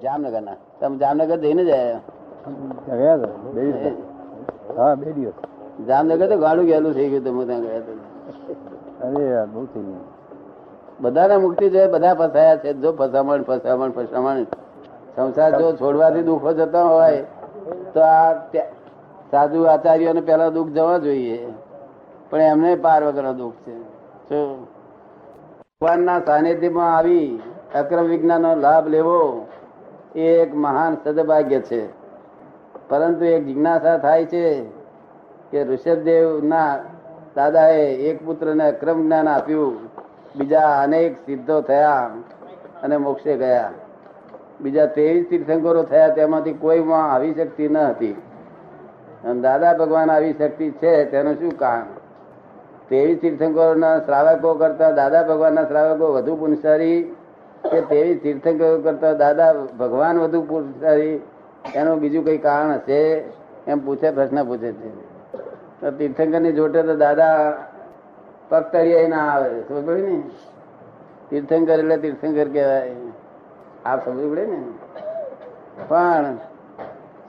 જામનગર ના. તમે જામનગર જઈને જ હા 2 દિવસ. જામનગર તો ગાડું ગયેલું થઈ ગયું. તમે ત્યાં ગયા હતા. અરે યાર બહુ થઈ ગયું. બધાને મુક્તિ છે. બધા ફસાયા છે. જો ફસામણ સંસાર જો છોડવાથી દુઃખો જતા હોય તો આ સાધુ આચાર્યોને પેલા દુઃખ જવા જોઈએ, પણ એમને પાર વગરનો દુઃખ છે. ભગવાનના સાનિધ્યમાં આવી અક્રમ વિજ્ઞાનનો લાભ લેવો એ એક મહાન સદભાગ્ય છે. પરંતુ એક જિજ્ઞાસા થાય છે કે ઋષભદેવ ના દાદાએ એક પુત્રને અક્રમ જ્ઞાન આપ્યું, બીજા અનેક સિદ્ધો થયા અને મોક્ષે ગયા. બીજા 23 તીર્થંકરો થયા, તેમાંથી કોઈમાં આવી શક્તિ ન હતી. અને દાદા ભગવાન આવી શક્તિ છે. તેનું શું કારણ? 23 તીર્થંકરોના શ્રાવકો કરતા દાદા ભગવાનના શ્રાવકો વધુ પુણ્યશાળી કે 23 તીર્થંકરો કરતા દાદા ભગવાન વધુ પુણ્યશાળી? એનું બીજું કઈ કારણ હશે એમ પ્રશ્ન પૂછે છે. તો તીર્થંકરની જોટે તો દાદા પગ તળિયે ના આવે. સમજ પડી ને? તીર્થંકર એટલે તીર્થંકર કહેવાય. આપ સમજ પડે ને? પણ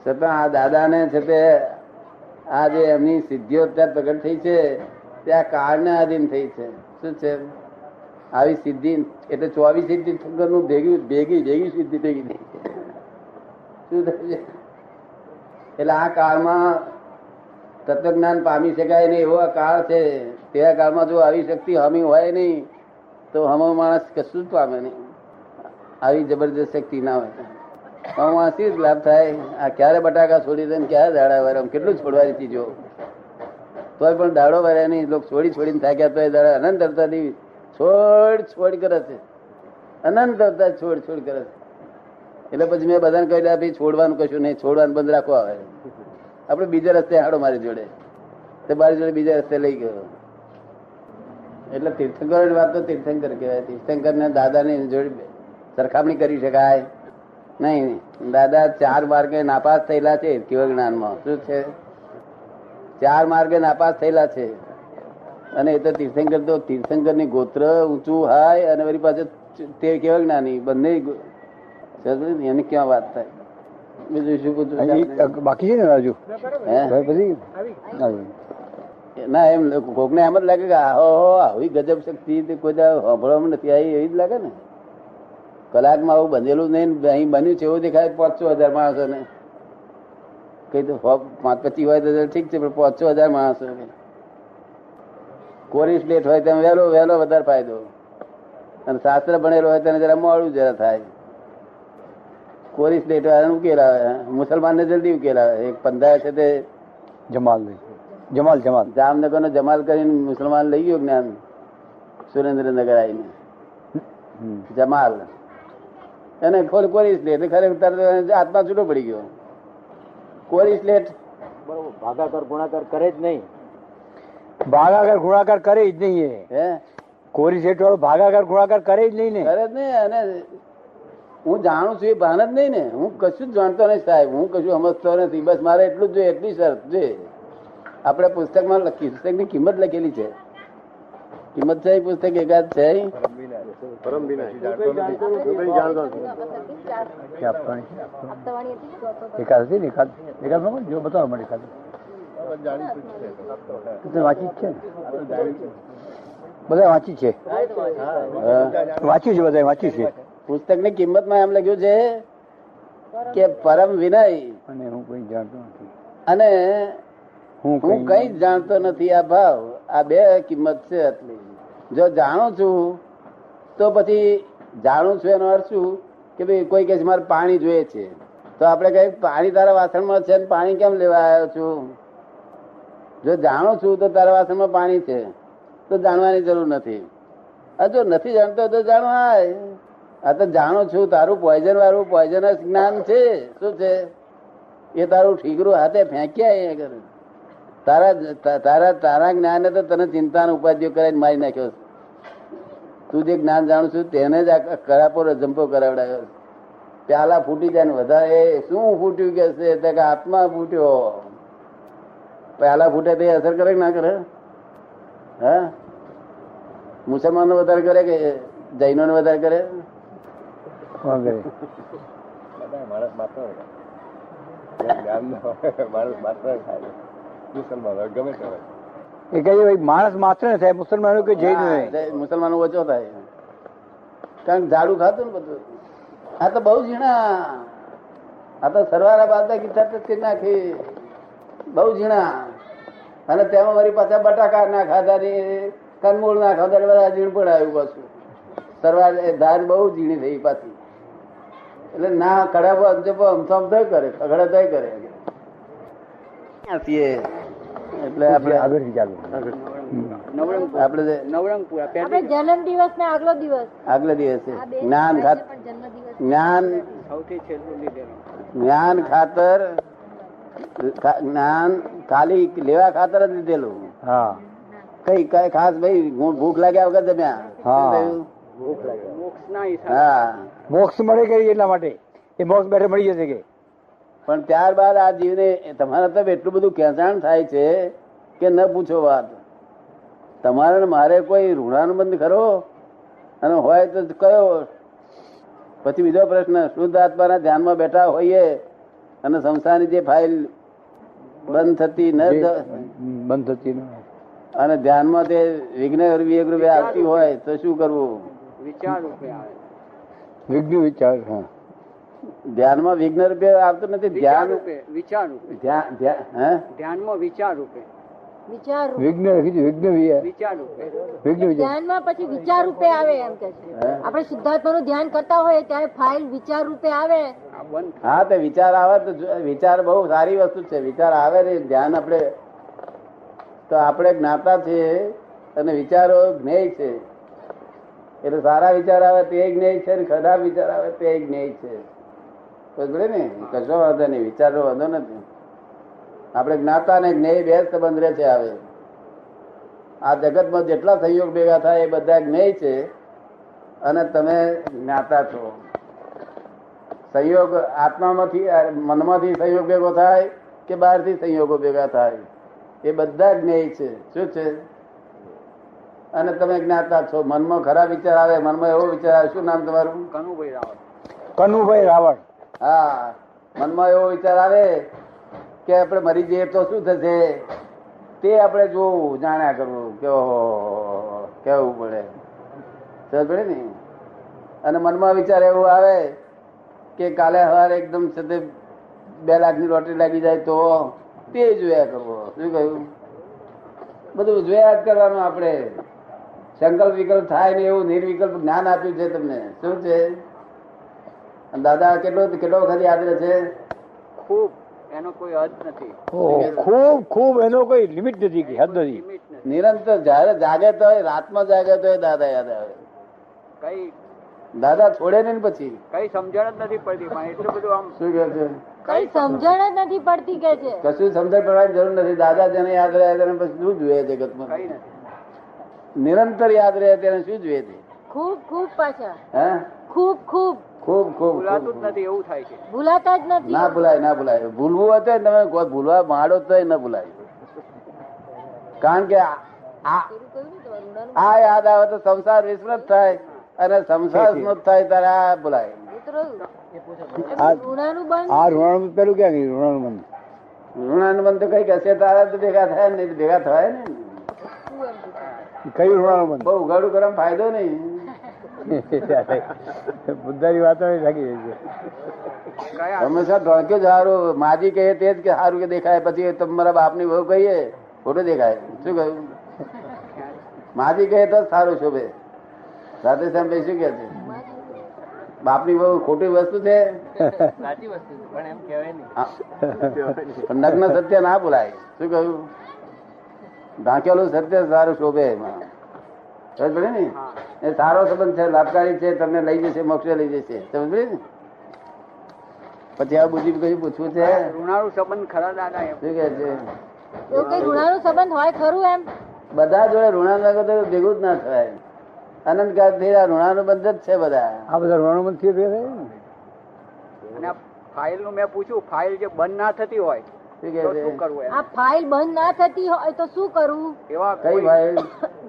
છતાં આ દાદાને છે તે આ જે એમની સિદ્ધિઓ ત્યાં પ્રગટ થઈ છે ત્યાં કાળને આધીન થઈ છે. શું છે? આવી સિદ્ધિ એટલે 24 તીર્થંકર નું ભેગી સિદ્ધિ ભેગી થઈ છે. શું થયું છે? એટલે આ કાળમાં તત્વજ્ઞાન પામી શકાય નહીં એવો કાળ છે. તેવા કાળમાં જો આવી શક્તિ હમી હોય નહીં તો હમો માણસ કશું જ પામે નહીં. આવી જબરદસ્ત શક્તિ ના હોય આથી જ લાભ થાય. આ ક્યારે બટાકા છોડી દે ને ક્યારે દાડા વરે, કેટલું છોડવાની ચીજો તોય પણ દાડો વરે નહીં. લોકો છોડીને થાક્યા તો દાડા અનંત અવતારથી છોડ કરે છે. અનંત અવતાર છોડ કરે છે. એટલે પછી મેં બધાને કહી દીધા ભાઈ છોડવાનું કશું નહીં, છોડવાનું બંધ રાખો. આવે આપડે બીજા રસ્તે હાડો મારી જોડે, તે મારી જોડે બીજા રસ્તે લઈ ગયો. એટલે તીર્થંકર વાત તો તીર્થંકર કહેવાય. તીર્થંકર ને દાદા ની જોડે સરખામણી કરી શકાય નહીં. દાદા 4 માર્ગે નાપાસ થયેલા છે કેવળ જ્ઞાનમાં. શું છે? 4 માર્ગે નાપાસ થયેલા છે. અને એ તો તીર્થંકર ની ગોત્ર ઊંચું હાય અને વળી પાસે તે કેવળ જ્ઞાની બંને એની ક્યાં વાત થાય? બીજું શું પૂછું બાકી છે ને રાજુ? ના એમ કોકને એમ જ લાગે કે આવી ગજબ શક્તિ કોઈ સાંભળવામાં નથી આવી એવી જ લાગે ને. કલાકમાં આવું બંધેલું નહીં. અહીં બન્યું છે એવું દેખાય 500,000 માણસો ને. કઈ તો 5-25 હોય તો ઠીક છે, પણ 500,000 માણસો કોરી પ્લેટ હોય તેમ વહેલો વધારે ફાયદો, અને શાસ્ત્ર ભણેલો હોય તેને જરા મોડું જરા થાય. કોરી પ્લેટ ઉકેલ આવે, મુસલમાન ને જલ્દી ઉકેલ આવે. એક પંદર છે તે જમાલ જામનગર નો જમાલ કરીને મુસલમાન લઈ ગયો જ્ઞાન. સુરેન્દ્રનગર આવીને જમાલ એને કોરી પ્લેટ ખરેખર આત્મા છૂટો પડી ગયો. કોરી પ્લેટ બરોબર ભાગાકાર ગુણાકાર કરે જ નહીં. ભાગાકાર ગુણાકાર કરે જ નહીં. હે કોરી સેટ વાળો ભાગાકાર ગુણાકાર કરે જ નહીં ને. કરે જ નહીં. અને હું જાણું છું એ ભાન જ નહીં ને. હું કશું જ જાણતો નહીં સાહેબ. હું કશું સમજતો નથી. બસ મારે એટલું જ જોઈએ, એટલી શરત જોઈએ. આપણે પુસ્તકમાં પુસ્તકની કિંમત લખેલી છે. કિંમત છે પુસ્તક એકાદ છે. વાંચી છે બધા વાંચી છે બધા વાંચ્યું છે. પુસ્તક ની કિંમત માં એમ લખ્યું છે કે પરમ વિનય અને હું કોઈ જાણતો નથી અને હું કઈ જ જાણતો નથી. આ ભાવ, આ બે કિંમત છે આટલી. જો જાણું છું તો પછી જાણું છું એનો અર્થ શું કે ભાઈ કોઈ કે મારે પાણી જોઈએ છે તો આપણે કઈ પાણી તારા વાસણમાં છે, પાણી કેમ લેવા આવ્યો છું? જો જાણું છું તો તારા વાસણમાં પાણી છે તો જાણવાની જરૂર નથી. જો નથી જાણતો તો જાણવા. આ તો જાણું છું તારું પોઈઝન વાળું પોઈઝનસ જ્ઞાન છે. શું છે એ? તારું ઠીકરું હાથે ફેંક્યા. તારા જ્ઞાન તો તને ચિંતાનો ઉપાધિઓ કરાવીને મારી નાખ્યો. તું જે જ્ઞાન જાણું છું તેને જ કરાપો જંપો કરાવડાવ્યો. પ્યાલા ફૂટી જાય ને વધારે શું ફૂટ્યું કે છે? આત્મા ફૂટ્યો. પ્યાલા ફૂટે તે અસર કરે કે ના કરે? હા, મુસલમાનો વધારે કરે કે જૈનો ને વધારે કરે? માણસ માત્ર માણસ માત્ર થાય મુસલમાનો ગમે તે હોય. એ કહે ભાઈ માણસ માત્ર ને થાય, મુસલમાનો કે જૈન મુસલમાનો ઓછો થાય, કારણ કે ઝાડુ ખાતું ને બધું. આ તો બહુ ઝીણા, આ તો સરવાળા બાદા ગીતા નાખી, બહુ ઝીણા. અને તેમાં વળી પાછા બટાકા ના ખાધા ને કંદમૂળ ના ખાધા બધા ઝીણ પડાયું પાછું. સરવાર ધાર બહુ ઝીણી થઈ પાછી, એટલે ના કડાવો અમથો અમથો કરે, ખગડા તોય કરે. એટલે આપણે આગળ આપણે જન્મ દિવસ ને આગલો દિવસ આગલા દિવસે જ્ઞાન ખાતર જ્ઞાન ખાલી લેવા ખાતર જ લીધેલું. હા, કઈ કઈ ખાસ ભાઈ ભૂખ લાગ્યા વગર જમ્યા. હા, મોક્ષ મળે કરી એટલા માટે એ મોક્ષ બેઠે મળી જશે કે. પણ ત્યારબાદ આ જીવને તમારા તરફ એટલું બધું ખેંચાણ થાય છે કે ન પૂછો વાત. તમારે મારે કોઈ ઋણાનુબંધ ખરો? અને હોય તો કયો? પછી બીજો પ્રશ્ન, શુદ્ધ આત્માના ધ્યાનમાં બેઠા હોઈએ અને સંસારની જે ફાઇલ બંધ થતી અને ધ્યાનમાં તે વિઘ્ન રૂપે આવતી હોય તો શું કરવું? વિચાર રૂપે આવે. વિઘ્ન વિચાર, ધ્યાનમાં વિઘ્ન રૂપે આવતું નથી. ધ્યાન વિચાર રૂપે, ધ્યાનમાં વિચાર રૂપે, ધ્યાનમાં પછી વિચાર રૂપે આવે એમ કે છે. આપણે શુદ્ધાત્માનું ધ્યાન કરતા હોય ત્યારે ફાઇલ વિચાર રૂપે આવે. હા, તો વિચાર આવે તો વિચાર બહુ સારી વસ્તુ છે. વિચાર આવે ને ધ્યાન આપણે તો આપણે જ્ઞાતા છે અને વિચારો જ્ઞેય છે. એટલે સારા વિચાર આવે તે જ્ઞેય છે, ખરાબ વિચાર આવે તે જ્ઞેય છે. ને કશો વાંધો નહીં, વિચારનો વાંધો નથી. આપણે જ્ઞાતા ને જ્ઞેય બે સંબંધ રહે છે. આવે આ જગતમાં જેટલા સંયોગ ભેગા થાય એ બધા જ્ઞેય છે અને તમે જ્ઞાતા છો. સંયોગ આત્મામાંથી મનમાંથી સંયોગ ભેગો થાય કે બહારથી સંયોગો ભેગા થાય એ બધા જ્ઞેય છે. શું છે? અને તમે જ્ઞાતા છો. મનમાં ખરાબ વિચાર આવે, મનમાં એવો વિચાર આવે. શું નામ તમારું? કનુભાઈ રાવળ. કનુભાઈ રાવળ. હા, મનમાં એવો વિચાર આવે કે આપણે મરી જઈએ તો શું થશે, તે આપણે જોવું, જાણ્યા કરવું, કેવું પડે ને. અને મનમાં વિચાર એવું આવે કે કાલે સવારે એકદમ સાથે 2 લાખની લોટરી લાગી જાય તો તે જોયા કરવો. શું કહ્યું? બધું જોયા જ કરવાનું. આપણે સંકલ્પ વિકલ્પ થાય ને એવું નિર્વિકલ્પ જ્ઞાન આપ્યું છે તમને. શું છે? દાદા કેટલો વખત યાદ રહે છે? ખૂબ, એનો કોઈ હદ નથી. ખૂબ એનો કોઈ લિમિટ નથી, હદ નથી. નિરંતર જયારે જાગે તો રાતમાં જાગે તો દાદા યાદ આવે. કઈ દાદા છોડે નહીં પછી કઈ સમજણ જ નથી પડતી. પણ એટલું બધું આમ શું કે છે? કઈ સમજણ જ નથી પડતી કે છે. કશું સમજણ પડવાની જરૂર નથી. દાદા જેને યાદ રહે તેને પછી શું જોઈએ જગતમાં? કઈ નથી. નિરંતર યાદ રહે તેને શું જોઈએ છે? ખૂબ ખૂબ પાછા હે ખૂબ ખૂબ ખૂબ ખૂબ ભૂલાતું જ નથી એવું થાય છે. ભૂલાતા જ નથી. ના ભૂલાય, ના ભૂલાય. ભૂલવું હોય તો તમે ભૂલવા માંડો તો ન ભૂલાય. કારણ કે આ યાદ આવે તો સંસાર વિસ્મૃત થાય અને સંસાર સ્મૃત થાય ત્યારે આ ભૂલાય. ઋણાનું પેલું ક્યાં ગયું? ઋણાનું બંધ તો કઈક હશે તારા તો ભેગા થાય ને, ભેગા થવાય ને. કયું ઋણાનું બંધ? બહુ ઉગાડું કરવા ફાયદો નહીં. બુદ્ધાની વાતો હંમેશા ઢોંક્યો જ સારું. માજી કહે તે જ કે સારું કે દેખાય. પછી તમારા બાપની બહુ કહીએ ખોટું દેખાય. શું કહ્યું? માજી કહે તો સારું શોભે. સાથે સામે શું કે છે? બાપની બહુ ખોટી વસ્તુ છે, સાચી વસ્તુ પણ એમ કહેવાય નહીં. નગ્ન સત્ય ના બોલાય. શું કહ્યું? ઢાંકેલું સત્ય સારું શોભે. એમાં સમજ પડે ને? એ સારો સંબંધ છે, લાભકારી છે, તમને લઈ જશે, મોક્ષે લઈ જશે. સમજ પડે ને? પછી આ બુદ્ધિ કયું પૂછવું છે? ઋણાનું સંબંધ ખરા દાદા? શું કે છે? એવું કઈ ઋણાનું સંબંધ હોય ખરું? એમ બધા જોડે ઋણાનું ભેગું જ ના થવાય. અનંત કાળ થી ઋણાનું બંધ જ છે બધા. આ બધા ઋણાનું બંધ અને ફાઇલ નું મેં પૂછ્યું, ફાઇલ જે બંધ ના થતી હોય શું કે છે? આ ફાઇલ બંધ ના થતી હોય તો શું કરવું? કઈ ફાઇલ?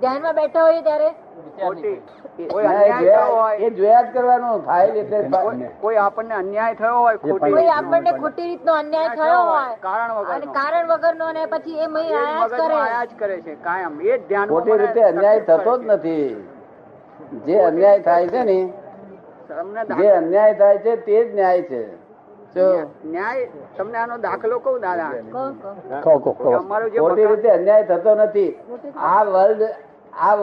ધ્યાનમાં બેઠા હોય ત્યારે એ જોયા જ કરવાનું. ફાઇલ એટલે કોઈ આપણને અન્યાય થયો હોય કોઈ આપણને ખોટી રીતનો અન્યાય થયો હોય અને કારણ વગરનો ને પછી એ મય આયા જ કરે છે કાયમ. એ જ ધ્યાન. ખોટી રીતે અન્યાય થતો જ નથી. જે અન્યાય થાય છે ને, જે અન્યાય થાય છે તે જ ન્યાય છે. ન્યાય તમને આનો દાખલો કહું દાદા. અમારો જે ખોટી રીતે અન્યાય થતો નથી. આ વર્લ્ડ આ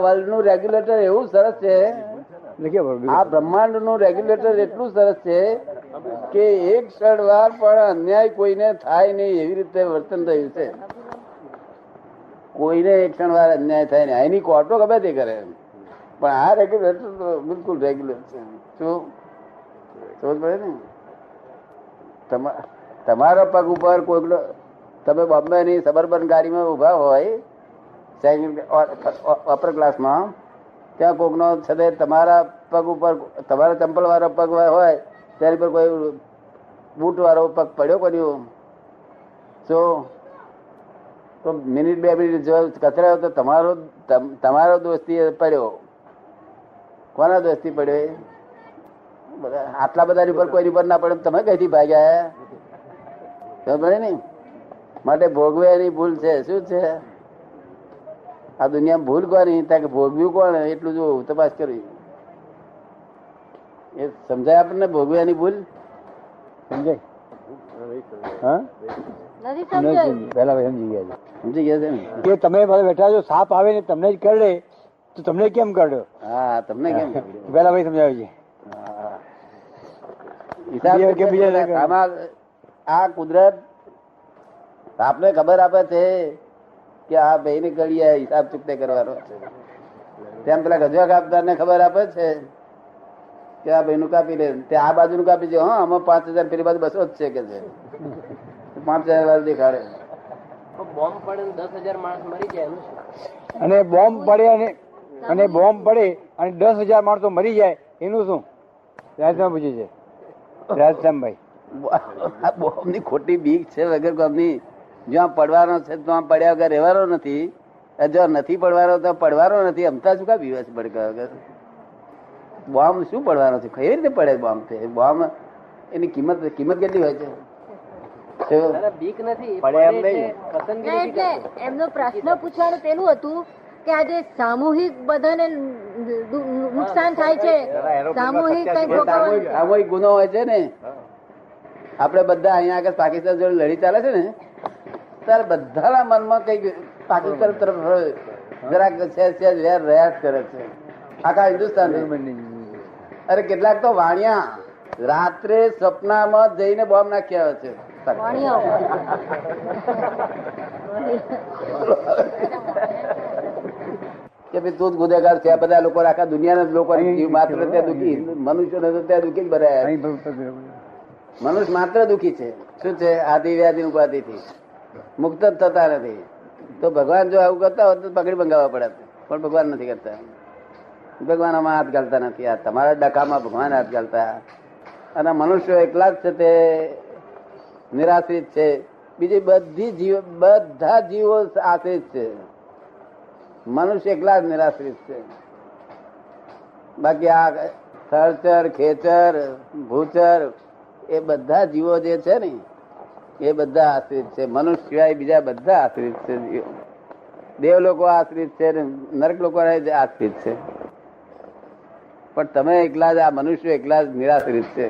વર્લ્ડ નું રેગ્યુલેટર એવું સરસ છે, આ બ્રહ્માંડ નું રેગ્યુલેટર એટલું સરસ છે કે એક ક્ષણવાર પણ અન્યાય કોઈને થાય નહીં એવી રીતે વર્તન થયું છે. કોઈને એક ક્ષણવાર અન્યાય થાય નહીં. એની કોર્ટો ગમે તે કરે, પણ આ રેગ્યુલેટર તો બિલકુલ રેગ્યુલર છે. શું સમજ પડે ને? તમારા પગ ઉપર કોઈ તમે બોમ્બે ની સબરબન ગાડીમાં ઉભા હોય અપર ક્લાસમાં, ત્યાં કોક નો છે તમારા પગ ઉપર, તમારા ચંપલ વાળો પગ હોય તેની પર કોઈ બૂટ વાળો પગ પડ્યો કર્યો તો મિનિટ બે મિનિટ જો કચરાયો તો તમારો દોસ્તી પડ્યો. કોના દોસ્તી પડ્યો? આટલા બધા ઉપર કોઈ પર ના પડે તમે કઈથી ભાગ્યા? પડે ને માટે ભોગવે એની ભૂલ છે. શું છે આ દુનિયામાં ભૂલ કોની? કે ભોગવ્યું કોણ એટલું જો તપાસ કરવી. એ સમજાય આપણને ભોગવ્યાની ભૂલ? સમજાય? સમજી ગયા છે ને કે તમે બેઠા છો, સાપ આવે ને તમને જ કરડે તો તમને કેમ કરડ્યો? હા, તમને કેમ પેલા ભાઈ સમજાવે છે. આ કુદરત આપને ખબર આપે છે કે આ ભાઈ ને કરીએ હિસાબ ચૂકતે કરવાનો છે. તેમ પેલા ગજવા કાપદાર ને ખબર આપે છે કે આ ભાઈ નું કાપી લે, તે આ બાજુ નું કાપી દે. હા, આમાં 5,000 પેલી બાજુ 200 જ છે કે છે. 5,000 વાર દેખાડે. બોમ્બ પડે 10,000 માણસ મરી જાય એનું શું? અને બોમ્બ પડે અને બોમ્બ પડે અને 10,000 માણસો મરી જાય એનું શું? રાજસ્થાન પૂછ્યું છે રાજસ્થાનભાઈ. બોમ્બ ની ખોટી બીક છે વગર કોમની. જ્યાં પડવાનો છે ત્યાં પડ્યા વગર રહેવાનો નથી, જો નથી પડવાનો તો પડવાનો નથી. અમતા શું કા બીવાસ પડ્યા વગર? બોમ્બ શું પડવાનો છે? કઈ રીતે પડે બોમ્બ? છે બોમ્બ એની કિંમત કેટલી હોય છે? બીક નથી એટલે એમનો પ્રશ્ન પૂછવાનું પેલું હતું કે આજે સામૂહિક બધાને નુકસાન થાય છે, સામૂહિક સામૂહિક ગુનો હોય છે ને. આપડે બધા અહીંયા આગળ પાકિસ્તાન જોડે લડી ચાલે છે ને, ત્યારે બધાના મનમાં કઈક પાકિસ્તાન તરફ જરાક રહ્યા કરે છે આખા હિન્દુસ્તાન. અરે કેટલાક તો વાણિયા રાત્રે સપનામાં જઈને બોમ્બ નાખી આવે છે. કે ભાઈ તું જ ગુનેગાર છે. બધા લોકો આખા દુનિયાના લોકો માત્ર ત્યાં દુઃખી, મનુષ્ય ત્યાં દુઃખી જ ભરાયા. મનુષ્ય માત્ર દુઃખી છે. શું છે? આદિ વ્યાધિ ઉપાધિ થી મુક્ત જ થતા નથી. તો ભગવાન જો આવું કરતા હોત તો પકડી બંગાવવા પડે, પણ ભગવાન નથી કરતા. ભગવાન આમાં હાથ ઘાલતા નથી. આ તમારા ડકામાં ભગવાન હાથ ઘાલતા. અને મનુષ્યો એકલા જ છે તે નિરાશ્રિત છે. બીજી બધા જીવો આશ્રિત છે. મનુષ્ય એકલા જ નિરાશ્રિત છે. બાકી આ થરચર, ખેચર, ભૂચર એ બધા જીવો જે છે ને એ બધા આશ્રિત છે. મનુષ્ય સિવાય બીજા બધા આશ્રિત છે. દેવ લોકો આશ્રિત છે, નરક લોકો આશ્રિત છે. પણ તમે એકલા જ, આ મનુષ્ય એકલા જ નિરાશ્રિત છે.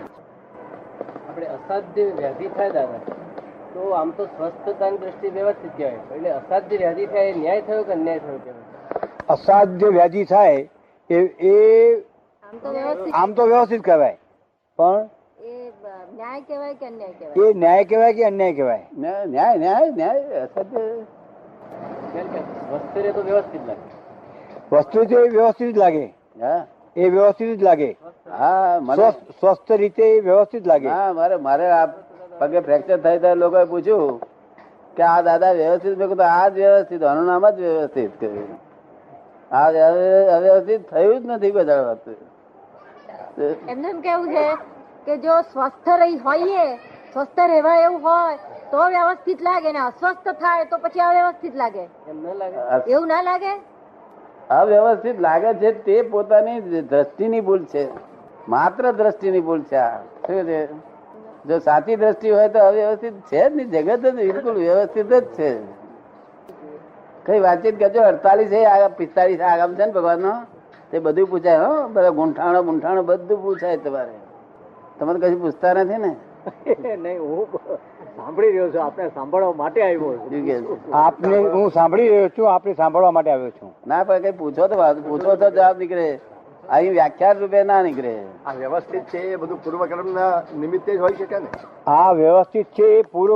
આપણે અસાધ્ય વ્યાધિ થાય દાદા તો આમ તો સ્વસ્થતાની દ્રષ્ટિએ વ્યવસ્થિત કહેવાય, એટલે અસાધ્ય વ્યાધિ થાય એ ન્યાય થયો કે અન્યાય થયો કહેવાય? અસાધ્ય વ્યાધિ થાય એ આમ તો વ્યવસ્થિત કહેવાય, પણ ન્યાય કહેવાય કે અન્યાય કહેવાય? એ ન્યાય કહેવાય કે અન્યાય કહેવાય? ન્યાય ન્યાય ન્યાય અસત્ય સ્વસ્થ રહે તો વ્યવસ્થિત લાગે. વસ્તુ તો એ વ્યવસ્થિત જ લાગે. હા, એ વ્યવસ્થિત જ લાગે. હા, સ્વસ્થ રીતે એ વ્યવસ્થિત લાગે. હા, મારે આ પગે ફ્રેક્ચર થાય ત્યારે લોકોએ પૂછ્યું કે આ દાદા વ્યવસ્થિત? મેં કીધું આ જ વ્યવસ્થિત, આનું નામ જ વ્યવસ્થિત કર્યું. આ અવ્યવસ્થિત થયું જ નથી બધા વાત. એમને એમ કેવું છે કે જો સ્વસ્થ રહી હોઈએ સ્વસ્થ રહેવા એવું હોય તો વ્યવસ્થિત લાગે ને અસ્વસ્થ થાય તો પછી અવ્યવસ્થિત લાગે. એમ ન લાગે? એવું ના લાગે? અવ્યવસ્થિત લાગે છે તે પોતાની દ્રષ્ટિની ભૂલ છે, માત્ર દ્રષ્ટિની ભૂલ છે. આ શું છે? જો સાચી દ્રષ્ટિ હોય તો અવ્યવસ્થિત છે જ નહીં, જગત જ બિલકુલ વ્યવસ્થિત જ છે. કઈ વાતચીત કરજો. 48 45 આગમ છે ને ભગવાન નો, તે બધું પૂછાય. હો, બધા ગુંઠાણો બધું પૂછાય. તમારે કશું પૂછતા નથી ને? નહીં, હું સાંભળી રહ્યો છું, આપને સાંભળવા માટે આવ્યો છું. આપને હું સાંભળી રહ્યો છું, આપને સાંભળવા માટે આવ્યો છું. ના પણ કઈ પૂછો તો જવાબ નીકળે. અહીં વ્યાખ્યાન રૂપે ના નીકળે. આ વ્યવસ્થિત છે એ બધું પૂર્વકર્મના નિમિત્તે જ હોઈ શકે ને? આ વ્યવસ્થિત છે એ પૂર્વ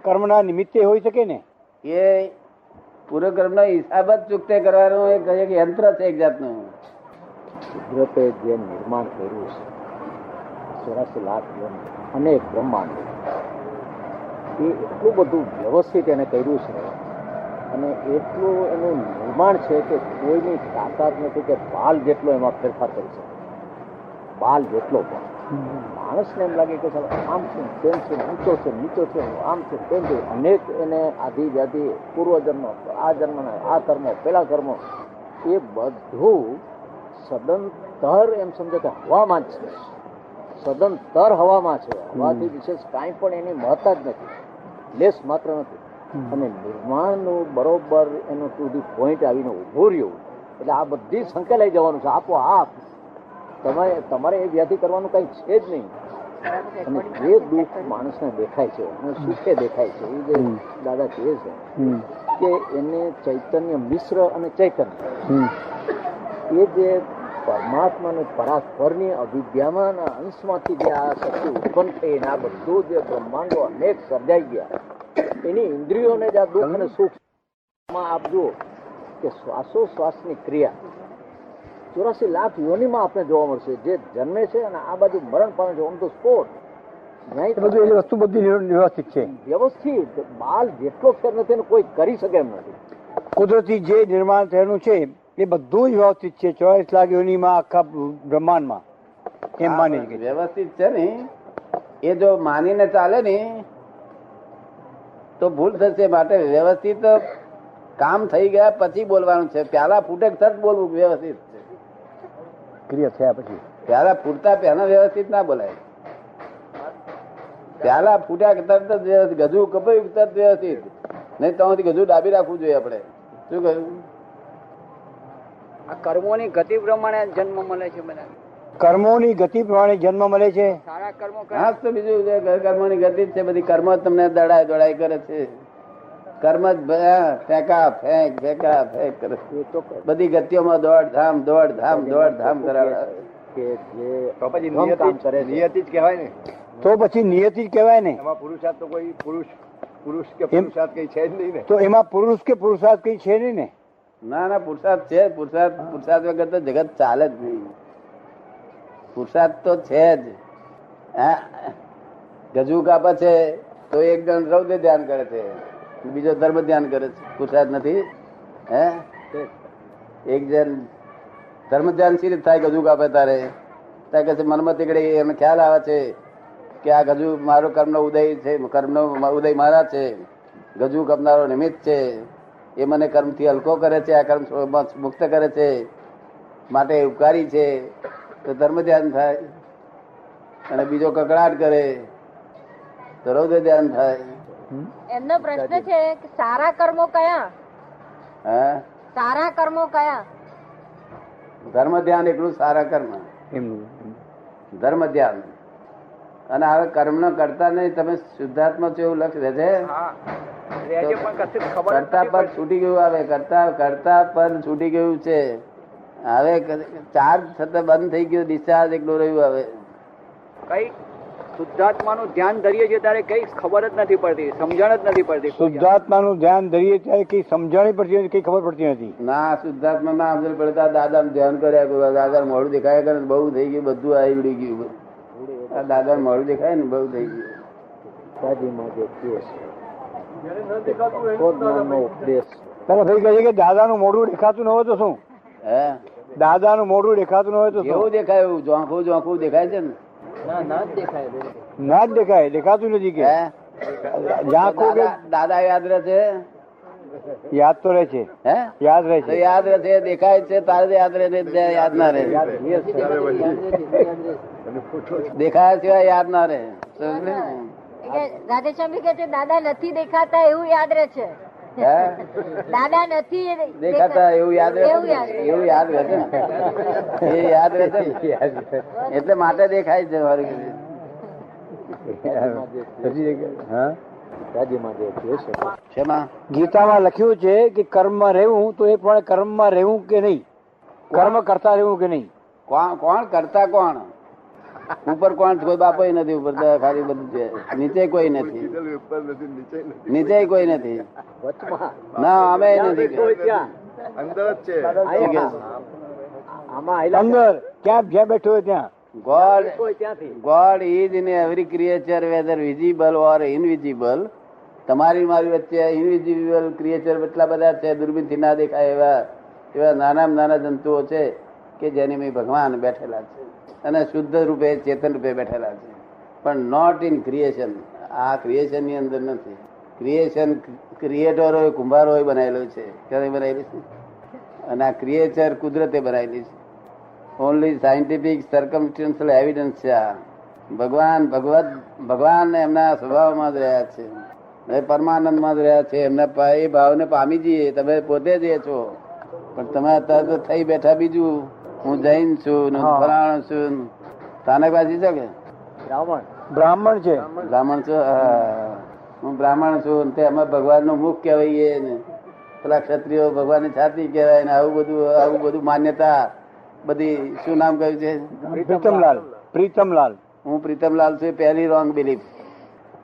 કર્મના નિમિત્તે હોઈ શકે ને? એ પૂર્વકર્મ નો હિસાબ જ ચૂકતે કરવાનું એક યંત્ર છે, એક જાતનું. કુદરતે જે નિર્માણ કર્યું છે 84 લાખ અનેક બ્રહ્માંડ, એ એટલું બધું વ્યવસ્થિત એને કર્યું છે અને એટલું એનું નિર્માણ છે કે કોઈની તાકાત નથી કે બાલ જેટલો એમાં ફેરફાર કરી શકે. બાલ જેટલો પણ માણસને એમ લાગે કે આમ છે તેમ છે, ઊંચો છે નીચો છે, આમ છે તેમ છે. અનેક એને આધિ વ્યાધિ પૂર્વજન્મ, આ જન્મ, આ કર્મ, પેલા કર્મ, એ બધું સદંતર એમ સમજો કે હવામાં જ છે. સદંતર હવામાં છે. હવાથી વિશેષ કાંઈ પણ એની મહત્તા જ નથી, લેસ માત્ર નથી. અને નિર્માણનું બરોબર એનું ટુ ધી પોઈન્ટ આવીને ઉભું રહ્યું એટલે આ બધી સંકેલાઈ જવાનું છે આપોઆપ. તમારે એ વ્યાધિ કરવાનું કંઈ છે જ નહીં. અને જે દુઃખ માણસને દેખાય છે અને સુખે દેખાય છે, એ જે દાદા કહે છે કે એને ચૈતન્ય મિશ્ર અને ચૈતન્ય, એ જે પરમાત્માની પરાસ્પરની અવિદ્યામાં અંશમાંથી જે આ શક્તિ ઉત્પન્ન થઈ ને આ બધું જે બ્રહ્માંડો અનેક સર્જાઈ ગયા, એની ઇન્દ્રિયોને જ આ દુઃખ અને સુખમાં આપજો કે શ્વાસોશ્વાસની ક્રિયા 84 લાખ યોનિમાં આપણે જોવા મળશે. જે જન્મે છે અને આ બાજુ મરણ પામે છે ઓન ધ સ્પોટ. બધું એ વસ્તુ બધી વ્યવસ્થિત છે, વ્યવસ્થિત. બાલ જેટલો ફેર નથી એને કોઈ કરી શકે એમ નથી. કુદરતી જે નિર્માણ થયેલું છે એ બધું જ વ્યવસ્થિત છે 24 લાખ યોનિમાં, આખા બ્રહ્માંડમાં. એમ માની વ્યવસ્થિત છે ને, એ જો માનીને ચાલે ને તો ભૂલ થશે. માટે વ્યવસ્થિત કામ થઈ ગયા પછી બોલવાનું છે. પ્યાલા ફૂટે તરત બોલવું વ્યવસ્થિત છે. ક્રિયા થયા પછી પ્યાલા ફૂટતા પહેલા વ્યવસ્થિત ના બોલાય. પ્યાલા ફૂટ્યા તરત જ વ્યવસ્થિત, ગજુ કપાયું તરત વ્યવસ્થિત. નહીં તો ગજુ ડાબી રાખવું જોઈએ આપણે. શું કહ્યું? આ કર્મોની ગતિ પ્રમાણે જન્મ મળે છે. બધા કર્મોની ગતિ પ્રમાણે જન્મ મળે છે. સારા કર્મો હા તો બીજું કર્મોની ગતિ જ છે. બધી કર્મ જ તમને દોડાઈ કરે છે. કર્મ જ ફેંકા ફેંક કરે છે. બધી ગતિઓમાં દોડધામ કરાવે. કે જે તો પછી નિયતિ જ કહેવાય ને. તો પછી નિયતિ જ કહેવાય ને. એમાં પુરુષાર્થ તો કોઈ પુરુષ કે પુરુષાર્થ કઈ છે જ નહીં ને. તો એમાં પુરુષ કે પુરુષાર્થ કઈ છે નહીં ને. ના પુરુષાર્થ છે. પુરુષાર્થ વગર તો જગત ચાલે જ નહીં. પુરુષાર્થ તો છે જ. ગજુ કાપે છે તો એક જણ રૌદ્ર ધ્યાન કરે છે, બીજો ધર્મ ધ્યાન કરે છે. પુરુષાર્થ નથી. એક જણ ધર્મ ધ્યાન સી રીતે થાય? ગજુ કાપે તારે કે છે મનમાં તીકડી એમને ખ્યાલ આવે છે કે આ ગજુ મારો કર્મનો ઉદય છે, કર્મનો ઉદય મારા છે, ગજુ કાપનારો નિમિત્ત છે, એ મને કર્મથી હલકો કરે છે, આ કર્મ મુક્ત કરે છે, માટે ઉપકારી છે. તો ધર્મ ધ્યાન થાય. અને બીજો કકડાટ કરે તો રૌદ્ર ધ્યાન થાય. એમનો પ્રશ્ન છે કે સારા કર્મો કયા? સારા કર્મો કયા? ધર્મ ધ્યાન એકલું સારા કર્મ. ધર્મ ધ્યાન. અને હવે કર્મ નો કરતા નહીં. તમે શુદ્ધાત્મા છો એવું લક્ષ રહે છે. કરતા પર છૂટી ગયું આવે. કરતા પર છૂટી ગયું છે. હવે ચાર્જ થતા બંધ થઈ ગયો, ડિસ્ચાર્જ એકલું રહ્યું. હવે કઈ શુદ્ધાત્માનું ધ્યાન ધરીએ છીએ ત્યારે કઈ ખબર જ નથી પડતી, સમજણ જ નથી પડતી. શુદ્ધાત્માનું ધ્યાન ધરીએ ત્યારે કઈ સમજણ પડતી નથી, કઈ ખબર પડતી નથી. ના શુદ્ધાત્મા ના સમજણ પડતા દાદા ધ્યાન કર્યા. દાદા મોડું દેખાય કરે બહુ થઈ ગયું, બધું આવી ઉડી ગયું. આ દાદા મોડું દેખાય ને બહુ થઈ ગયું. ઉપદેશ કે દાદાનું મોઢું દેખાતું ન હોય તો શું? દાદાનું મોઢું દેખાતું ન હોય તો એવું દેખાય? એવું ઝોંખું દેખાય છે ને. ના જ દેખાય બિલકુલ. ના જ દેખાય, દેખાતું નથી કે હે જ્યાં ખો કે દાદા યાદ રહે છે યાદ તો રહે છે, હે યાદ રહે તો છે. યાદ રહે છે, દેખાય છે તારે યાદ રહે છે, યાદ ના રહે દેખાયા સિવાય યાદ ના રહે. સમજ ને? રાધેશ્યામજી કે છે દાદા નથી દેખાતા એવું યાદ રહે છે. હે દાદા નથી દેખાતા એવું યાદ રહે એવું યાદ રહે. એવું યાદ રહે છે ને એ યાદ રહે છે ને. એટલે માટે દેખાય છે વારી ઘડી. હા, રાજ્યમાં જે છે શેમાં ગીતામાં લખ્યું છે કે કર્મમાં રહેવું તો એ પણ કર્મમાં રહેવું કે નહીં, કર્મ કરતા રહેવું કે નહીં. કોણ કરતા કોણ ઉપર કોણ કોઈ બાપો નથી ઉપર તો ખાલી બધું છે, નીચે કોઈ નથી, ઉપર નથી, નીચે નથી, નીચે કોઈ નથી, વચમાં ના અમે નથી. અંદર જ છે. આમાં અંદર ક્યાં જ્યાં બેઠો હોય ત્યાં ગોડ ત્યાંથી God is in every creature whether visible or invisible. તમારી મારી વચ્ચે ઇનવિઝિબલ ક્રિએચર એટલા બધા છે, દૂરબીનથી ના દેખાય એવા એવા નાના નાના જંતુઓ છે કે જેની મેં ભગવાન બેઠેલા છે અને શુદ્ધ રૂપે ચેતન રૂપે બેઠેલા છે, પણ નોટ ઇન ક્રિએશન. આ ક્રિએશન ની અંદર નથી. ક્રિએશન ક્રિએટરોએ કુંભારોએ બનાવેલું છે, ક્યારે બનાવેલી છે? અને આ ક્રિએચર કુદરતે બનાવેલી છે. ઓનલી સાયન્ટિફિક સર્કમસ્ટન્શિયલ એવિડન્સ છે આ. ભગવાન એમના સ્વભાવમાં જ રહ્યા છે, એ પરમાનંદમાં જ રહ્યા છે. એમના એ ભાવને પામી જઈએ. તમે પોતે જ એ છો, પણ તમે અત્યારે તો થઈ બેઠા બીજું. હું જૈન છું, ફલાણો છું, સ્થાનકવાસી છો કે બ્રાહ્મણ છે, બ્રાહ્મણ છો? હા, હું બ્રાહ્મણ છું. તે અમે ભગવાન નું મુખ કહેવાય ને, પેલા ક્ષત્રિયો ભગવાન ની છાતી કહેવાય ને, આવું બધું માન્યતા બધી. શું નામ કહ્યું છે? પ્રીતમલાલ. હું પ્રીતમલાલ છું. પહેલી રોંગ બિલીફ.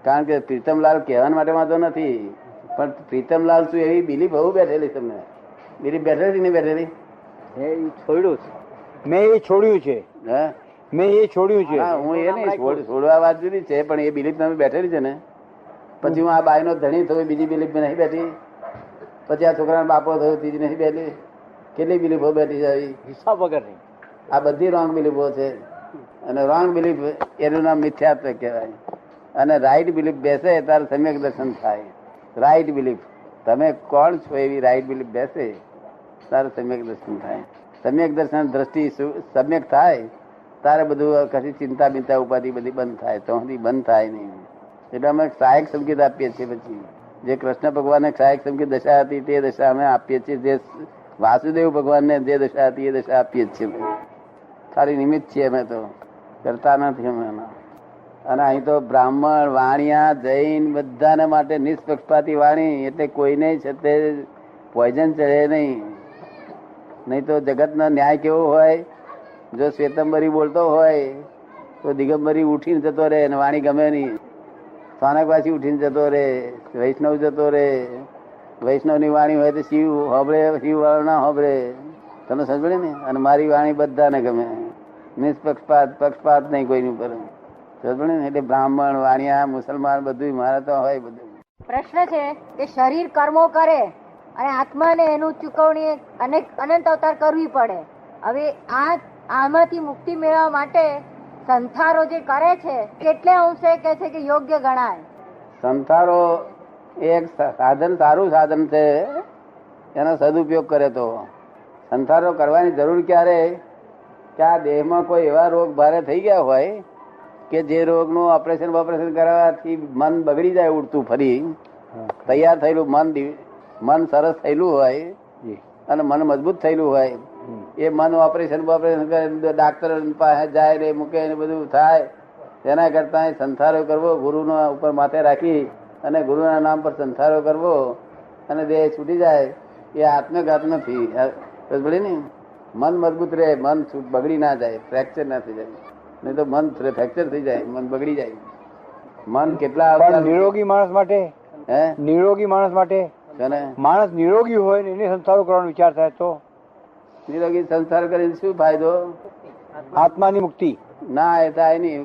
કારણ કે પ્રીતમલાલ કહેવા માટે વાંધો નથી, પણ પ્રીતમલાલ છું એવી બિલીફ બહુ બેઠેલી. તમને બિલીફ બેઠેલી નહીં બેઠેલી? મેં એ છોડ્યું છે. હે મેં એ છોડ્યું છે. હા, હું એ નહીં છોડવા વાત જુદી છે, પણ એ બિલીફ તમે બેઠેલી છે ને. પછી હું આ બાઈ નો ધણી થયો, બીજી બિલીફ નહીં બેઠી. પછી આ છોકરાનો બાપો થયો, ત્રીજી નહીં બેઠી. કેટલી બિલીફો બેઠી છે આવી? હિસાબ વગર નહીં. આ બધી રોંગ બિલીફો છે. અને રોંગ બિલીફ એનું નામ મિથ્યાત્વ કહેવાય. અને રાઈટ બિલીફ બેસે ત્યારે સમ્યક દર્શન થાય. રાઈટ બિલીફ, તમે કોણ છો એવી રાઈટ બિલીફ બેસે તારે સમ્યક દર્શન થાય. સમ્યક દર્શન દ્રષ્ટિ સમ્યક થાય તારે બધું કશી ચિંતા બિંતા ઉપાધિ બધી બંધ થાય. તો સુધી બંધ થાય નહીં. એટલે અમે સહાયક સંકેત આપીએ છીએ. પછી જે કૃષ્ણ ભગવાનને સહાયક સંકેત દશા હતી તે દશા અમે આપીએ છીએ. જે વાસુદેવ ભગવાનને જે દશા હતી એ દશા આપીએ છીએ. ખાલી નિમિત્ત છીએ અમે, તો કરતા નથી અમે. અને અહીં તો બ્રાહ્મણ, વાણિયા, જૈન બધાને માટે નિષ્પક્ષપાતી વાણી. એટલે કોઈને છે તે પોઈઝન ચડે નહીં. નહીં તો જગતનો ન્યાય કેવો હોય? જો શ્વેતંબરી બોલતો હોય તો દિગંબરી ઉઠીને જતો રહે અને વાણી ગમે નહીં. સ્થાનકવાસી ઉઠીને જતો રહે, વૈષ્ણવ જતો રહે. વૈષ્ણવની વાણી હોય તો શિવ હોબળે, શિવ વાળો ના હોબળે. તમે સમજે ને? અને મારી વાણી બધાને ગમે. નિષ્પક્ષપાત, પક્ષપાત નહીં કોઈની ઉપર. સમજે ને? એટલે બ્રાહ્મણ, વાણિયા, મુસલમાન બધું મારે તો હોય બધું. પ્રશ્ન છે કે શરીર કર્મો કરે અને આત્માને એનું ચૂકવણી અનંત અવતાર કરવી પડે. હવે આમાંથી મુક્તિ મેળવવા માટે સંથારો જે કરે છે કેટલે અંશે કે છે કે યોગ્ય ગણાય? સંથારો એક સાધન, સારું સાધન છે. એનો સદુપયોગ કરે તો. સંથારો કરવાની જરૂર ક્યારે? કે આ દેહમાં કોઈ એવા રોગ ભારે થઈ ગયા હોય કે જે રોગનું ઓપરેશન કરાવવાથી મન બગડી જાય, ઉડતું ફરી તૈયાર થયેલું મન સરસ થયેલું હોય અને મન મજબૂત થયેલું હોય, એ મન ઓપરેશન ડાક્ટર પાસે જાય ને મૂકે ને બધું થાય. તેના કરતા સંથારો કરવો, ગુરુનો ઉપર માથે રાખી અને ગુરુના નામ પર સંથારો કરવો અને દેહ છૂટી જાય, એ આત્મઘાત નથી. ને મન મજબૂત રહે, મન બગડી ના જાય, ફ્રેક્ચર ના થઈ જાય. નહીં તો મન ફ્રેક્ચર થઈ જાય, મન બગડી જાય. મન કેટલા નિરોગી માણસ માટે, નિરોગી માણસ માટે, માણસ નિરોગી હોય ને એને સંસારો કરવાનો વિચાર થાય તો નિરોગી સંસાર કરીને શું ફાયદો? આત્માની મુક્તિ ના એ થાય નહીં.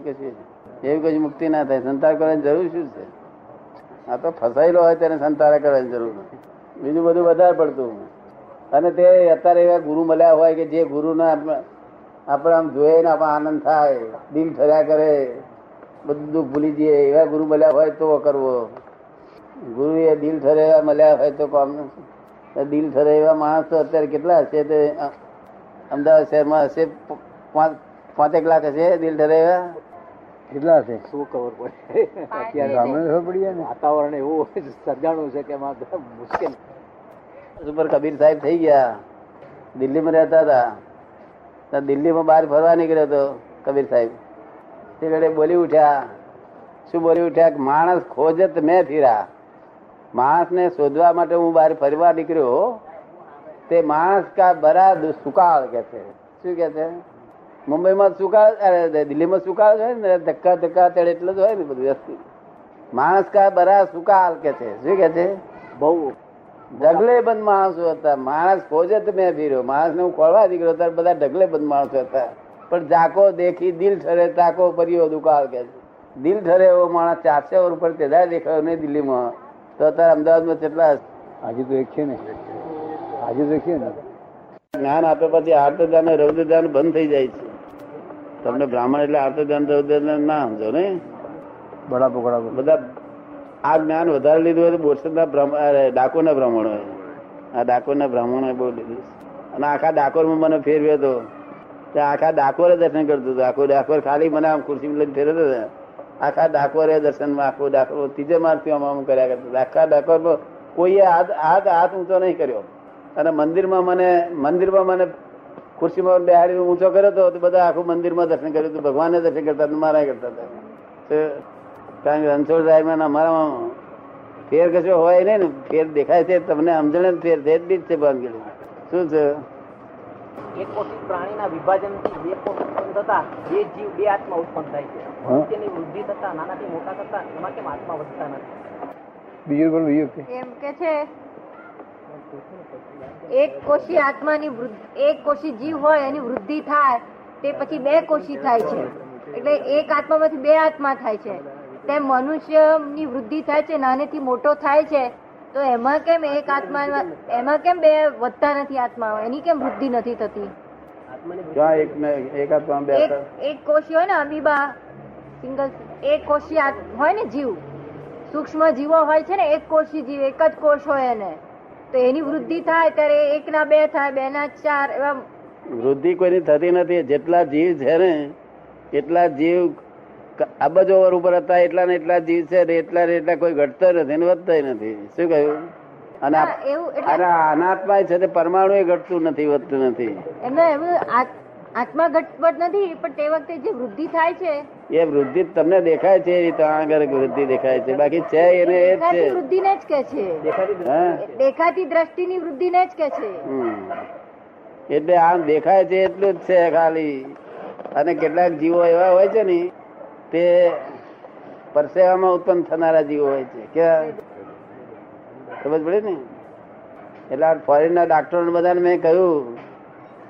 એવી કઈ મુક્તિ ના થાય. સંસાર કરવાની જરૂર શું છે? આ તો ફસાયેલો હોય તેને સંસાર કરવાની જરૂર નથી. બીજું બધું વધારે પડતું. અને તે અત્યારે એવા ગુરુ મળ્યા હોય કે જે ગુરુના આપણે આમ જોઈએ ને આપણે આનંદ થાય, દિલ ઠર્યા કરે, બધું ભૂલી જઈએ. એવા ગુરુ મળ્યા હોય તો કરવો. ગુરુ એ દિલ ઠરે એવા મળ્યા હોય તો કામ. દિલ ઠરે એવા માણસ તો અત્યારે કેટલા હશે? તે અમદાવાદ શહેરમાં હશે 5 લાખ હશે દિલ ઠરે એવા. કેટલા હશે શું ખબર પડે? અત્યારે ખબર પડી જાય ને, વાતાવરણ એવું સર્જાણું છે કે એમાં મુશ્કેલ. ઉપર કબીર સાહેબ થઈ ગયા, દિલ્હીમાં રહેતા હતા. દિલ્હીમાં બહાર ફરવા નીકળ્યો હતો કબીર સાહેબ. તે ઘડે બોલી ઉઠ્યા. શું બોલી ઉઠ્યા? માણસ ખોજત મેં ફીરા. માણસને શોધવા માટે હું બહાર ફરવા નીકળ્યો. તે માણસ કા બરા સુકાળ કે છે. શું કે છે? મુંબઈમાં સુકાળ, દિલ્હીમાં સુકાળ હોય ને, ધક્કા ધક્કા ચડે એટલે જ હોય ને બધું વ્યસ્ત. માણસ કા બરા સુકાળ કે છે. શું કે છે? બહુ ઢગલે બંધ માણસો હતા. માણસ ખોજે તો મેં ફીર્યો. માણસ ને હું ખોળવા નીકળ્યો ત્યારે બધા ઢગલે બંધ માણસો હતા. પણ જાકો દેખી દિલ ઠરે તાકો પર્યો દુકાળ કે છે. દિલ ઠરે એવો માણસ 400 ઉપર તેદાર દેખાયો નહીં દિલ્હીમાં, તો અત્યારે અમદાવાદમાં કેટલા? આજે તો એક છે ને, આજે તો છે ને. જ્ઞાન આપ્યા પછી આર્તધ્યાન અને રૌદ્રધ્યાન બંધ થઈ જાય છે. તમને બ્રાહ્મણ એટલે આર્તધ્યાન રૌદ્રધ્યાન ના સમજો ને. બરાબર બધા આ જ્ઞાન વધારે લીધું હોય તો બોરસદના ડાકોરના બ્રાહ્મણ હોય. આ ડાકોરના બ્રાહ્મણો બહુ લીધું. અને આખા ડાકોરમાં મને ફેરવ્યો હતો. આખા ડાકોરે દર્શન કરતું હતું. આખું ડાકોર ખાલી મને આમ ખુરશી લઈને ફેરવતો હતો. આખા ડાકોરે દર્શનમાં આખું ડાકોર ત્રીજે માર્ગથી આમ કર્યા કરતું. આખા ડાકોરમાં કોઈએ હાથ ઊંચો નહીં કર્યો. અને મંદિરમાં મને ખુરશીમાં બેહાડી ઊંચો કર્યો હતો. બધા આખું મંદિરમાં દર્શન કર્યું હતું. ભગવાનને દર્શન કરતા હતા, મારા કરતા હતા. કારણ કે રણછોડ સાહેબ અમારામાં ફેર કશો હોય નહીં ને. ફેર દેખાય છે તમને સમજણ ફેર છે જ છે. ભાંગેલું શું છે? એક કોશિશ પ્રાણીના વિભાજનથી બે કોષ ઉત્પન્ન થતા બે જીવ, બે આત્મા ઉત્પન્ન થાય છે. તેની વૃદ્ધિ થતા નાનાથી મોટા થતા એમાં કેમ આત્મા વધતા નથી? બીજું એમ કે છે એક કોષી આત્માની એક કોષી જીવ હોય એની વૃદ્ધિ થાય તે પછી બે કોષી થાય છે. એટલે એક આત્મામાંથી બે આત્મા થાય છે. તેમ મનુષ્યની વૃદ્ધિ થાય છે, નાનેથી મોટો થાય છે. તો એમાં કેમ એક આત્મા, એમાં કેમ બે વધતા નથી આત્મા? એની કેમ વૃદ્ધિ નથી થતી? એક કોષી હોય ને અમીબા, સિંગલ એક કોષી હોય ને જીવ, સૂક્ષ્મ જીવો હોય છે ને, એક કોષી જીવ, એક જ કોષ હોય એને. તો એની વૃદ્ધિ થાય ત્યારે 1 ના 2 થાય, 2 ના 4 એવા. વૃદ્ધિ કોઈની થતી નથી. જેટલા જીવ છે ને એટલા જીવ અબજો ઓવર ઉપર હતા, એટલા ને એટલા જીવ છે. એટલા ને એટલા કોઈ ઘટતો નથી ને વધતા નથી. શું કહ્યું? અને અનાત્મા છે તે પરમાણુ એ ઘટતું નથી, વધતું નથી. એમાં એવું આત્મા ઘટપટ નથી, પણ તે વખતે જે વૃદ્ધિ થાય છે એ વૃદ્ધિ તમને દેખાય છે. ત્યાં આગળ વૃદ્ધિ દેખાય છે, બાકી છે એને એ જ છે. વૃદ્ધિ ને જ કે છે, દેખાતી દ્રષ્ટિની વૃદ્ધિ ને જ કે છે. એટલે આમ દેખાય છે એટલું જ છે ખાલી. અને કેટલાક જીવો એવા હોય છે ને તે પરસેવામાં ઉત્પન્ન થનારા જીવો હોય છે. ક્યાં સમજ પડે ને? એટલે ફોરેનના ડોક્ટરો બધાને મેં કહ્યું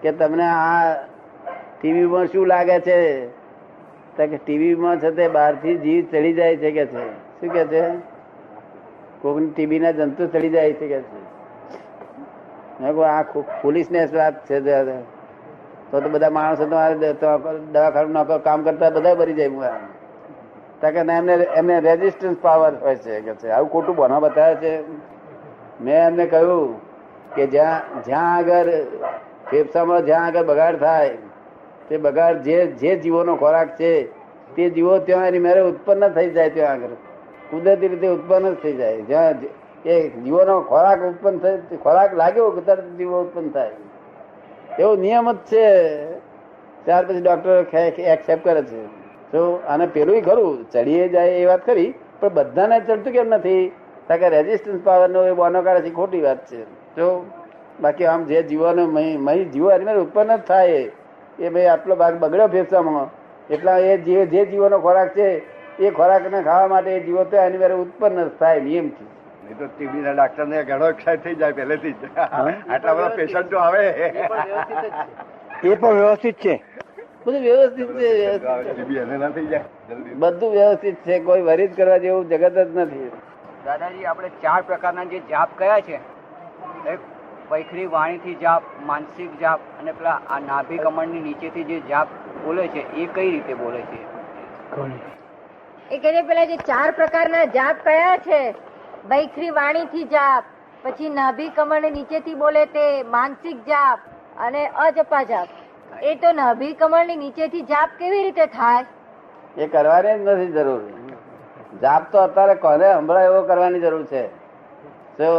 કે તમને આ ટીવીમાં શું લાગે છે? કે ટીવીમાં છે તે બહારથી જીવ ચડી જાય છે કે છે. શું કે છે? કોઈની ટીબી ના જંતુ ચડી જાય છે કે છે. આ પોલીસને વાત છે. તો બધા માણસો દવાખાનું કામ કરતા બધા ભરી જાય. એમને રેઝિસ્ટન્સ પાવર હોય છે કે છે. આવું ખોટું બના બતાવે છે. મેં એમને કહ્યું કે જ્યાં આગળ ફેફસામાં જ્યાં આગળ બગાડ થાય તે બગાડ જે જીવોનો ખોરાક છે તે જીવો ત્યાં એની મેરે ઉત્પન્ન થઈ જાય. ત્યાં આગળ કુદરતી રીતે ઉત્પન્ન જ થઈ જાય. જ્યાં એ જીવોનો ખોરાક ઉત્પન્ન થાય, ખોરાક લાગ્યો કે તરત જીવો ઉત્પન્ન થાય. એવો નિયમ જ છે. ત્યાર પછી ડોક્ટર એક્સેપ્ટ કરે છે. તો આને પેલું ખરું ચડીએ જાય એ વાત ખરી, પણ બધાને ચડતું કેમ નથી? કારણ કે રેઝિસ્ટન્સ પાવર નો એ બોનો કાઢે છે. ખોટી વાત છે. જો બાકી આમ જે જીવોનો જીવો એની ઉત્પન્ન જ થાય એ ભાઈ આટલો ભાગ બગડ્યો ફેફસામાં, એટલા એ જે જીવોનો ખોરાક છે એ ખોરાકને ખાવા માટે એ જીવો તો એની મેરે ઉત્પન્ન જ થાય નિયમથી. નહીં તો ટીબી ના ડાક્ટર ને ઘણો એક્સાઇટ થઈ જાય પહેલેથી જ. આટલા બધા પેશન્ટો આવે એ પણ વ્યવસ્થિત છે. બધું વ્યવસ્થિત છે. બધું વ્યવસ્થિત છે. કોઈ વરિજ કરવા જેવું જગત જ નથી. દાદાજી, આપણે 4 પ્રકારના જે જાપ કયા છે, વૈખરી વાણીથી જાપ, માનસિક જાપ અને પેલા આ નાભી કમળની નીચેથી જે જાપ બોલે છે એ કઈ રીતે બોલે છે? એ કે પેલા જે 4 પ્રકારના જાપ કયા છે, વૈખરી વાણીથી જાપ, પછી નાભી કમળ નીચેથી બોલે તે માનસિક જાપ અને અજપા જાપ, એ તો નાભી કમળ ની નીચેથી જાપ કેવી રીતે થાય? એ કરવાની જ નથી જરૂર. જાપ તો અત્યારે કોને સંભળાય એવો કરવાની જરૂર છે. તો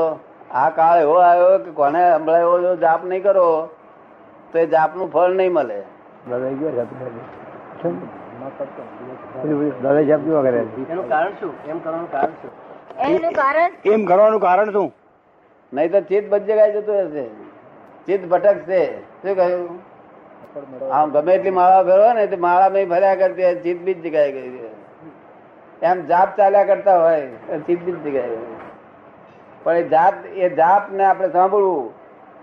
આ કાળ એવો આવ્યો કે કોને સંભળાય એવો જો જાપ નહીં કરો તો એ જાપનું ફળ નહીં મળે. એનું કારણ શું? એમ કરવાનું કારણ શું? એનું કારણ એમ કરવાનું કારણ શું? નહીં તો ચિત્ત બધી જગ્યાએ જતું હશે, ચિત્ત ભટકશે. શું કહ્યું? આમ ગમે એટલી માળા ફેરવો ને તો માળા માં ફર્યા કરતી હોય, ચિત્ત બીજ જગ્યાએ ગઈ. એમ જાપ ચાલ્યા કરતા હોય, ચિત્ત બીજ જગ્યાએ ગઈ. પણ એ જાપ ને આપણે સાંભળવું,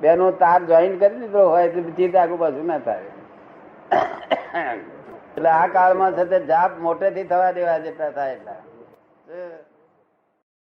બેનો તાર જોઈન્ટ કરી દીધો હોય તો ચિત્ત આગુ પાછું ના થાય. એટલે આ કાળમાં છે તે જાપ મોટેથી થવા દેવા જેટલા થાય એટલા.